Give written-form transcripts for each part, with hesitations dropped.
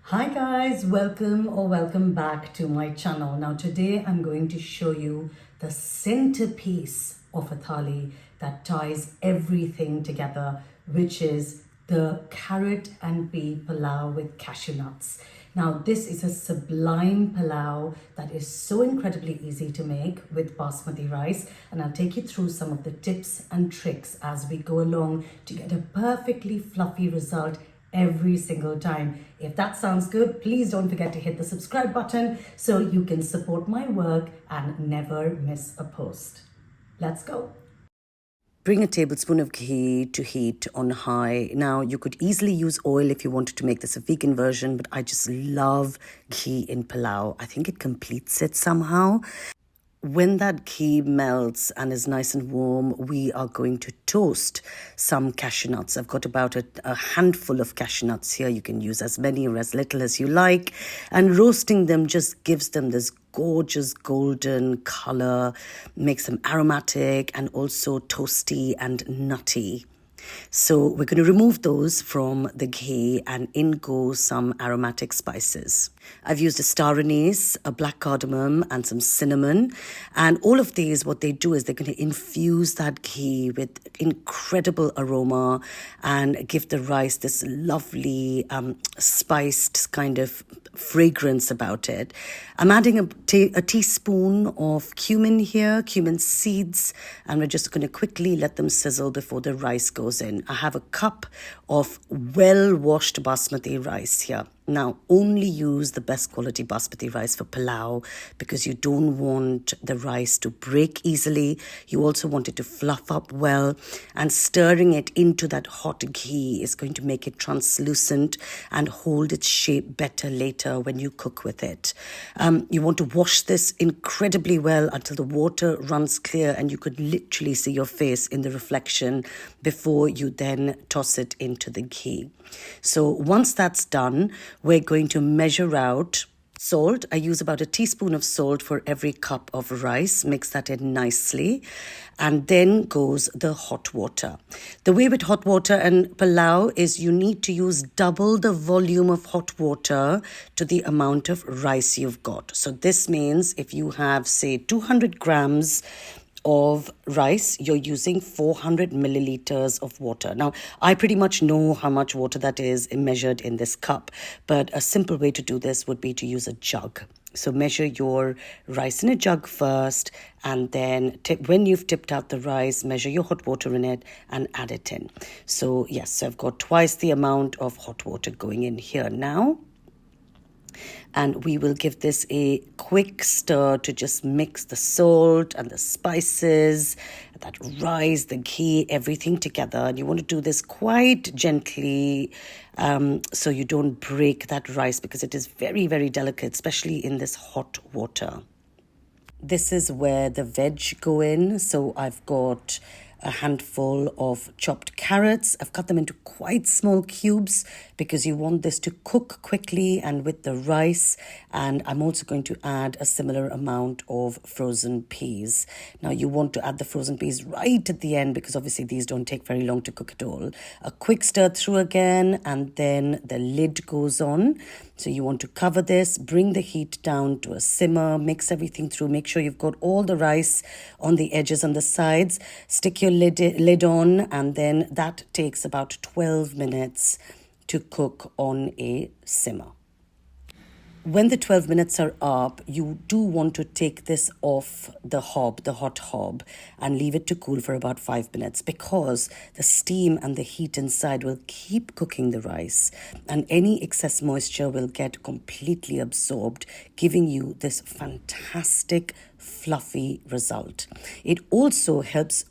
Hi guys, welcome or welcome back to my channel. Now today I'm going to show you the centerpiece of a thali that ties everything together, which is the carrot and pea pulao with cashew nuts. Now this is a sublime pulao that is so incredibly easy to make with basmati rice, and I'll take you through some of the tips and tricks as we go along to get a perfectly fluffy result every single time. If that sounds good, please don't forget to hit the subscribe button so you can support my work and never miss a post. Let's go. Bring a tablespoon of ghee to heat on high. Now, you could easily use oil if you wanted to make this a vegan version, but I just love ghee in pulao. I think it completes it somehow. When that ghee melts and is nice and warm, we are going to toast some cashew nuts. I've got about a handful of cashew nuts here. You can use as many or as little as you like. And roasting them just gives them this gorgeous golden color, makes them aromatic and also toasty and nutty. So we're going to remove those from the ghee, and in go some aromatic spices. I've used a star anise, a black cardamom, and some cinnamon. And all of these, what they do is they're going to infuse that ghee with incredible aroma and give the rice this lovely spiced kind of fragrance about it. I'm adding a teaspoon of cumin here, cumin seeds, and we're just going to quickly let them sizzle before the rice goes in. I have a cup of well-washed basmati rice here. Now, only use the best quality basmati rice for pulao because you don't want the rice to break easily. You also want it to fluff up well, and stirring it into that hot ghee is going to make it translucent and hold its shape better later when you cook with it. You want to wash this incredibly well until the water runs clear and you could literally see your face in the reflection before you then toss it into the ghee. So once that's done, we're going to measure out salt. I use about a teaspoon of salt for every cup of rice. Mix that in nicely. And then goes the hot water. The way with hot water and pulao is you need to use double the volume of hot water to the amount of rice you've got. So this means if you have, say, 200 grams of rice, you're using 400 milliliters of water. Now, I pretty much know how much water that is measured in this cup, but a simple way to do this would be to use a jug. So measure your rice in a jug first, and then when you've tipped out the rice, measure your hot water in it and add it in. So yes, so I've got twice the amount of hot water going in here now. And we will give this a quick stir to just mix the salt and the spices, that rice, the ghee, everything together. And you want to do this quite gently so you don't break that rice because it is very, very delicate, especially in this hot water. This is where the veg go in. So I've got a handful of chopped carrots. I've cut them into quite small cubes because you want this to cook quickly and with the rice. And I'm also going to add a similar amount of frozen peas. Now you want to add the frozen peas right at the end because obviously these don't take very long to cook at all. A quick stir through again, and then the lid goes on. So you want to cover this, bring the heat down to a simmer, mix everything through, make sure you've got all the rice on the edges and the sides, stick your lid on, and then that takes about 12 minutes to cook on a simmer. When the 12 minutes are up, you do want to take this off the hob, the hot hob, and leave it to cool for about 5 minutes because the steam and the heat inside will keep cooking the rice, and any excess moisture will get completely absorbed, giving you this fantastic fluffy result. It also helps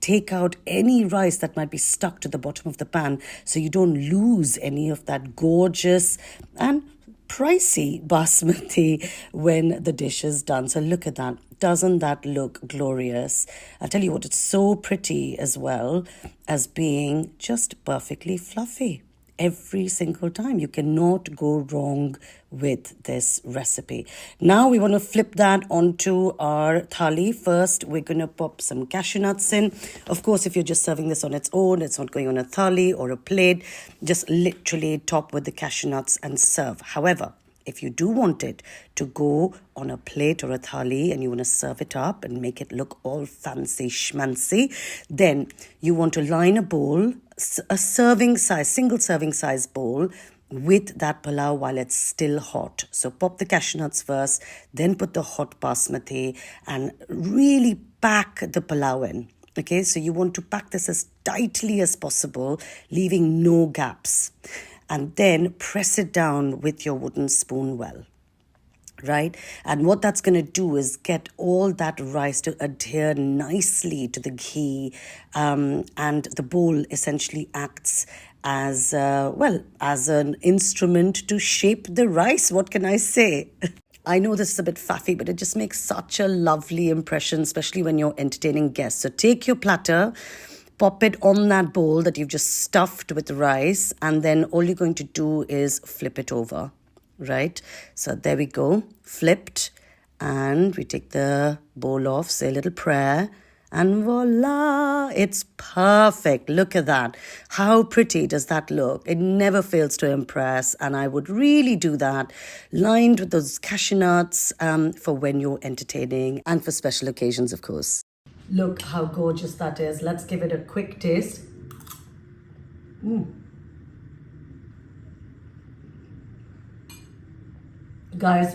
take out any rice that might be stuck to the bottom of the pan so you don't lose any of that gorgeous and pricey basmati when the dish is done. So look at that. Doesn't that look glorious? I'll tell you what, it's so pretty as well as being just perfectly fluffy. every single time. You cannot go wrong with this recipe. Now we want to flip that onto our thali. First, we're going to pop some cashew nuts in. Of course, if you're just serving this on its own, it's not going on a thali or a plate. Just literally top with the cashew nuts and serve. However, if you do want it to go on a plate or a thali and you want to serve it up and make it look all fancy schmancy, then you want to line a bowl, a serving size, single serving size bowl with that pulao while it's still hot. So pop the cashew nuts first, then put the hot basmati and really pack the pulao in. Okay, so you want to pack this as tightly as possible, leaving no gaps. And then press it down with your wooden spoon well, right? And what that's going to do is get all that rice to adhere nicely to the ghee, and the bowl essentially acts as, as an instrument to shape the rice. What can I say? I know this is a bit faffy, but it just makes such a lovely impression, especially when you're entertaining guests. So take your platter, pop it on that bowl that you've just stuffed with rice, and then all you're going to do is flip it over, right? So there we go, flipped, and we take the bowl off, say a little prayer, and voila, it's perfect. Look at that. How pretty does that look? It never fails to impress, and I would really do that, lined with those cashew nuts, for when you're entertaining and for special occasions, of course. Look how gorgeous that is. Let's give it a quick taste. Guys,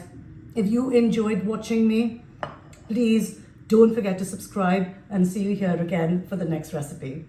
if you enjoyed watching me, please don't forget to subscribe and see you here again for the next recipe.